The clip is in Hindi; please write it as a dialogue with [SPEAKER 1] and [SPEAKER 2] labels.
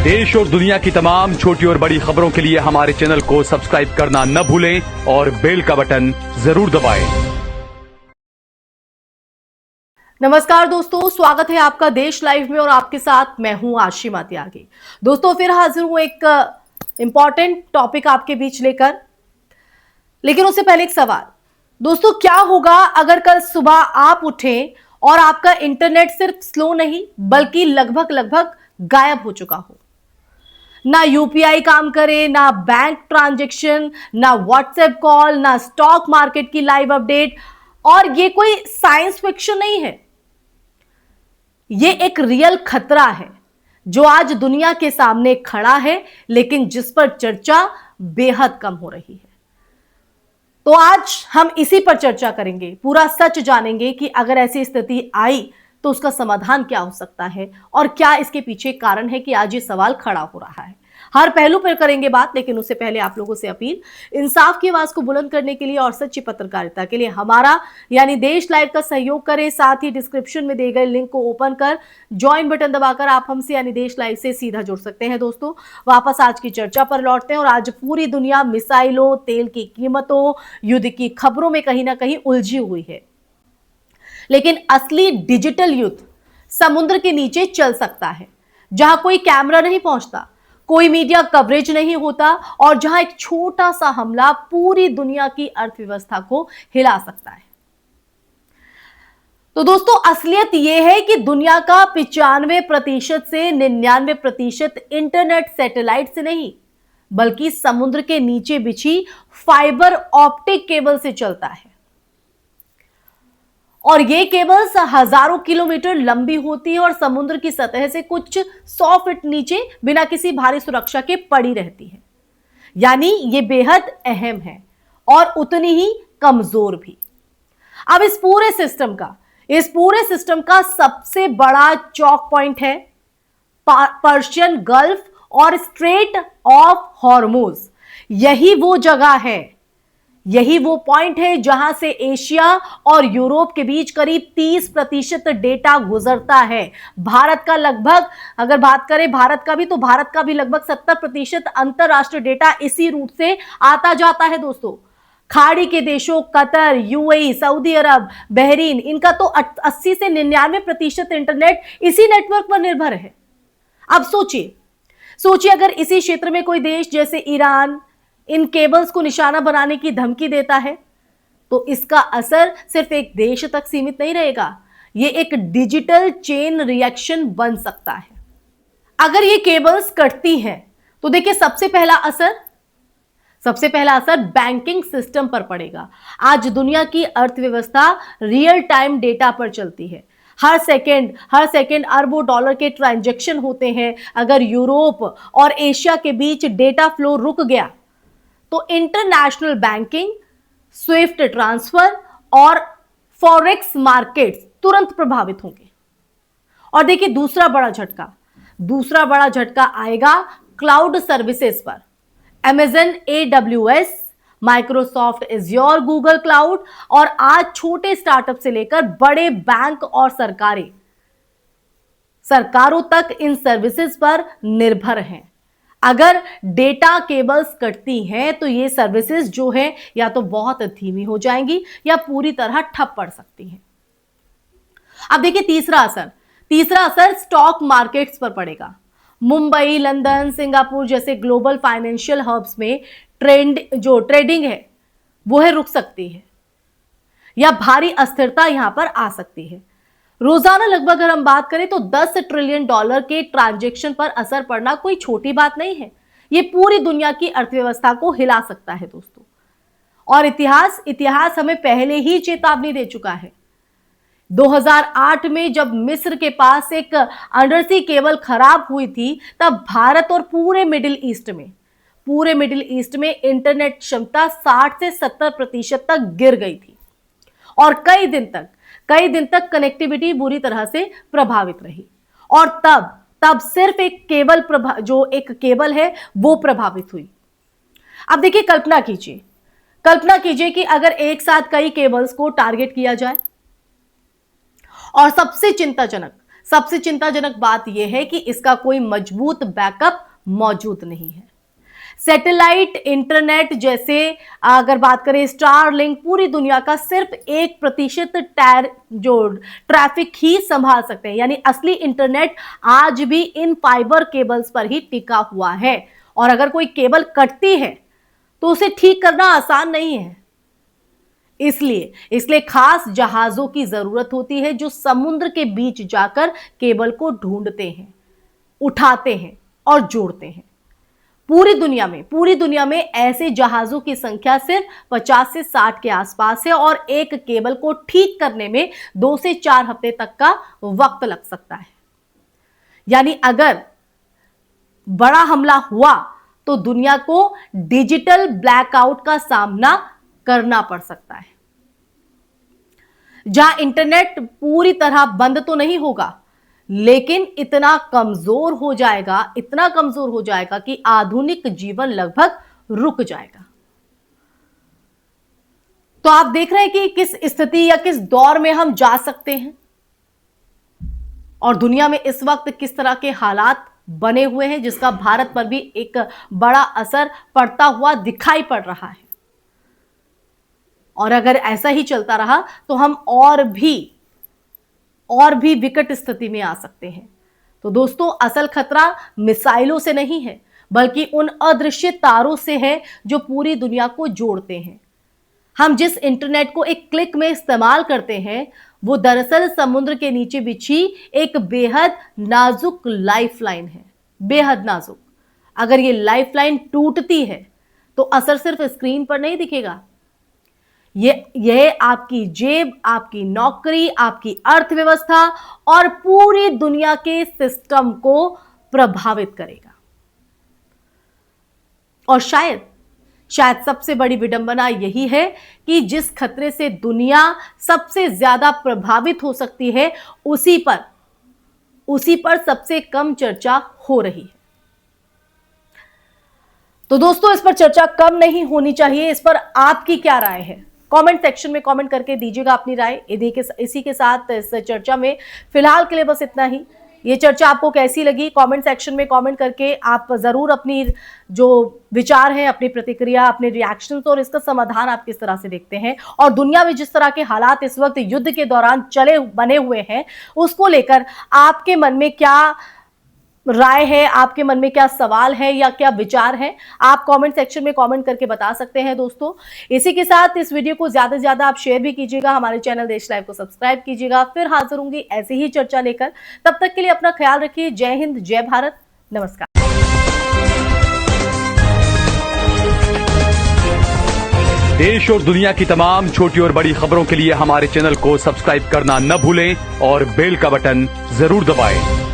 [SPEAKER 1] देश और दुनिया की तमाम छोटी और बड़ी खबरों के लिए हमारे चैनल को सब्सक्राइब करना न भूलें और बेल का बटन जरूर दबाएं।
[SPEAKER 2] नमस्कार दोस्तों, स्वागत है आपका देश लाइव में और आपके साथ मैं हूं आशिमा त्यागी। दोस्तों फिर हाजिर हूं एक इंपॉर्टेंट टॉपिक आपके बीच लेकर, लेकिन उससे पहले एक सवाल। दोस्तों क्या होगा अगर कल सुबह आप उठें और आपका इंटरनेट सिर्फ स्लो नहीं बल्कि लगभग गायब हो चुका हो? ना यूपीआई काम करे, ना बैंक ट्रांजैक्शन, ना व्हाट्सएप कॉल, ना स्टॉक मार्केट की लाइव अपडेट। और ये कोई साइंस फिक्शन नहीं है, ये एक रियल खतरा है जो आज दुनिया के सामने खड़ा है, लेकिन जिस पर चर्चा बेहद कम हो रही है। तो आज हम इसी पर चर्चा करेंगे, पूरा सच जानेंगे कि अगर ऐसी स्थिति आई तो उसका समाधान क्या हो सकता है और क्या इसके पीछे कारण है कि आज ये सवाल खड़ा हो रहा है। हर पहलू पर करेंगे बात, लेकिन उससे पहले आप लोगों से अपील, इंसाफ की आवाज को बुलंद करने के लिए और सच्ची पत्रकारिता के लिए हमारा यानी देश लाइव का सहयोग करें। साथ ही डिस्क्रिप्शन में दिए गए लिंक को ओपन कर ज्वाइन बटन दबाकर आप हमसे यानी देश लाइव से सीधा जुड़ सकते हैं। दोस्तों वापस आज की चर्चा पर लौटते हैं और आज पूरी दुनिया मिसाइलों, तेल की कीमतों, युद्ध की खबरों में कहीं ना कहीं उलझी हुई है, लेकिन असली डिजिटल युद्ध समुद्र के नीचे चल सकता है, जहां कोई कैमरा नहीं पहुंचता, कोई मीडिया कवरेज नहीं होता और जहां एक छोटा सा हमला पूरी दुनिया की अर्थव्यवस्था को हिला सकता है। तो दोस्तों असलियत यह है कि दुनिया का 95% से 99% इंटरनेट सैटेलाइट से नहीं बल्कि समुद्र के नीचे बिछी फाइबर ऑप्टिक केबल से चलता है। और ये केबल्स हजारों किलोमीटर लंबी होती है और समुद्र की सतह से कुछ 100 फीट नीचे बिना किसी भारी सुरक्षा के पड़ी रहती है। यानी ये बेहद अहम है और उतनी ही कमजोर भी। अब इस पूरे सिस्टम का सबसे बड़ा चौक पॉइंट है पर्शियन गल्फ और स्ट्रेट ऑफ हॉर्मुज। यही वो पॉइंट है जहां से एशिया और यूरोप के बीच करीब 30% डेटा गुजरता है। भारत का लगभग, अगर बात करें भारत का भी, तो भारत का भी लगभग 70% अंतरराष्ट्रीय डेटा इसी रूट से आता जाता है। दोस्तों खाड़ी के देशों कतर, यूएई, सऊदी अरब, बहरीन, इनका तो 80 से 99% इंटरनेट इसी नेटवर्क पर निर्भर है। अब सोचिए अगर इसी क्षेत्र में कोई देश जैसे ईरान इन केबल्स को निशाना बनाने की धमकी देता है तो इसका असर सिर्फ एक देश तक सीमित नहीं रहेगा, यह एक डिजिटल चेन रिएक्शन बन सकता है। अगर ये केबल्स कटती हैं तो देखिए सबसे पहला असर बैंकिंग सिस्टम पर पड़ेगा। आज दुनिया की अर्थव्यवस्था रियल टाइम डेटा पर चलती है। हर सेकेंड अरबों डॉलर के ट्रांजैक्शन होते हैं। अगर यूरोप और एशिया के बीच डेटा फ्लो रुक गया तो इंटरनेशनल बैंकिंग, स्विफ्ट ट्रांसफर और फॉरेक्स मार्केट्स तुरंत प्रभावित होंगे। और देखिए दूसरा बड़ा झटका आएगा क्लाउड सर्विसेज पर। Amazon AWS, Microsoft Azure, Google cloud और आज छोटे स्टार्टअप से लेकर बड़े बैंक और सरकारों तक इन सर्विसेज पर निर्भर हैं। अगर डेटा केबल्स कटती हैं तो ये सर्विसेज जो है या तो बहुत धीमी हो जाएंगी या पूरी तरह ठप पड़ सकती हैं। अब देखिए तीसरा असर स्टॉक मार्केट्स पर पड़ेगा। मुंबई, लंदन, सिंगापुर जैसे ग्लोबल फाइनेंशियल हब्स में ट्रेडिंग है वो रुक सकती है या भारी अस्थिरता यहां पर आ सकती है। रोजाना लगभग अगर हम बात करें तो $10 ट्रिलियन के ट्रांजैक्शन पर असर पड़ना कोई छोटी बात नहीं है। यह पूरी दुनिया की अर्थव्यवस्था को हिला सकता है दोस्तों। और इतिहास हमें पहले ही चेतावनी दे चुका है। 2008 में जब मिस्र के पास एक अंडरसी केबल खराब हुई थी तब भारत और पूरे मिडिल ईस्ट में इंटरनेट क्षमता 60 से 70% तक गिर गई थी और कई दिन तक कनेक्टिविटी बुरी तरह से प्रभावित रही। और तब सिर्फ एक केबल है वो प्रभावित हुई। अब देखिए कल्पना कीजिए कि अगर एक साथ कई केबल्स को टारगेट किया जाए और सबसे सबसे चिंताजनक बात यह है कि इसका कोई मजबूत बैकअप मौजूद नहीं है। सैटेलाइट इंटरनेट जैसे अगर बात करें स्टारलिंक पूरी दुनिया का सिर्फ 1% जो ट्रैफिक ही संभाल सकते हैं, यानी असली इंटरनेट आज भी इन फाइबर केबल्स पर ही टिका हुआ है। और अगर कोई केबल कटती है तो उसे ठीक करना आसान नहीं है। इसलिए खास जहाजों की जरूरत होती है जो समुद्र के बीच जाकर केबल को ढूंढते हैं, उठाते हैं और जोड़ते हैं। पूरी दुनिया में ऐसे जहाजों की संख्या सिर्फ 50 से 60 के आसपास है और एक केबल को ठीक करने में 2 से 4 हफ्ते तक का वक्त लग सकता है। यानी अगर बड़ा हमला हुआ तो दुनिया को डिजिटल ब्लैकआउट का सामना करना पड़ सकता है। जहां इंटरनेट पूरी तरह बंद तो नहीं होगा, लेकिन इतना कमजोर हो जाएगा कि आधुनिक जीवन लगभग रुक जाएगा। तो आप देख रहे हैं कि किस स्थिति या किस दौर में हम जा सकते हैं और दुनिया में इस वक्त किस तरह के हालात बने हुए हैं, जिसका भारत पर भी एक बड़ा असर पड़ता हुआ दिखाई पड़ रहा है। और अगर ऐसा ही चलता रहा तो हम और भी विकट स्थिति में आ सकते हैं। तो दोस्तों, असल खतरा मिसाइलों से नहीं है, बल्कि उन अदृश्य तारों से है जो पूरी दुनिया को जोड़ते हैं। हम जिस इंटरनेट को एक क्लिक में इस्तेमाल करते हैं, वो दरअसल समुद्र के नीचे बिछी एक बेहद नाजुक लाइफलाइन है। बेहद नाजुक। अगर ये लाइफलाइन टूटती है तो असर सिर्फ स्क्रीन पर नहीं दिखेगा, यह आपकी जेब, आपकी नौकरी, आपकी अर्थव्यवस्था और पूरी दुनिया के सिस्टम को प्रभावित करेगा। और शायद सबसे बड़ी विडंबना यही है कि जिस खतरे से दुनिया सबसे ज्यादा प्रभावित हो सकती है, उसी पर सबसे कम चर्चा हो रही है। तो दोस्तों, इस पर चर्चा कम नहीं होनी चाहिए। इस पर आपकी क्या राय है? कमेंट सेक्शन में कमेंट करके दीजिएगा अपनी राय। इसी के साथ इस चर्चा में फिलहाल के लिए बस इतना ही। ये चर्चा आपको कैसी लगी, कमेंट सेक्शन में कमेंट करके आप जरूर अपनी जो विचार है, अपनी प्रतिक्रिया, अपने रिएक्शंस और इसका समाधान आप किस तरह से देखते हैं, और दुनिया में जिस तरह के हालात इस वक्त युद्ध के दौरान बने हुए हैं, उसको लेकर आपके मन में क्या राय है, आपके मन में क्या सवाल है या क्या विचार है, आप कमेंट सेक्शन में कमेंट करके बता सकते हैं। दोस्तों, इसी के साथ इस वीडियो को ज्यादा से ज्यादा आप शेयर भी कीजिएगा, हमारे चैनल देश लाइव को सब्सक्राइब कीजिएगा। फिर हाजिर होंगी ऐसी ही चर्चा लेकर। तब तक के लिए अपना ख्याल रखिए। जय हिंद, जय भारत, नमस्कार।
[SPEAKER 1] देश और दुनिया की तमाम छोटी और बड़ी खबरों के लिए हमारे चैनल को सब्सक्राइब करना न भूलें और बेल का बटन जरूर दबाएं।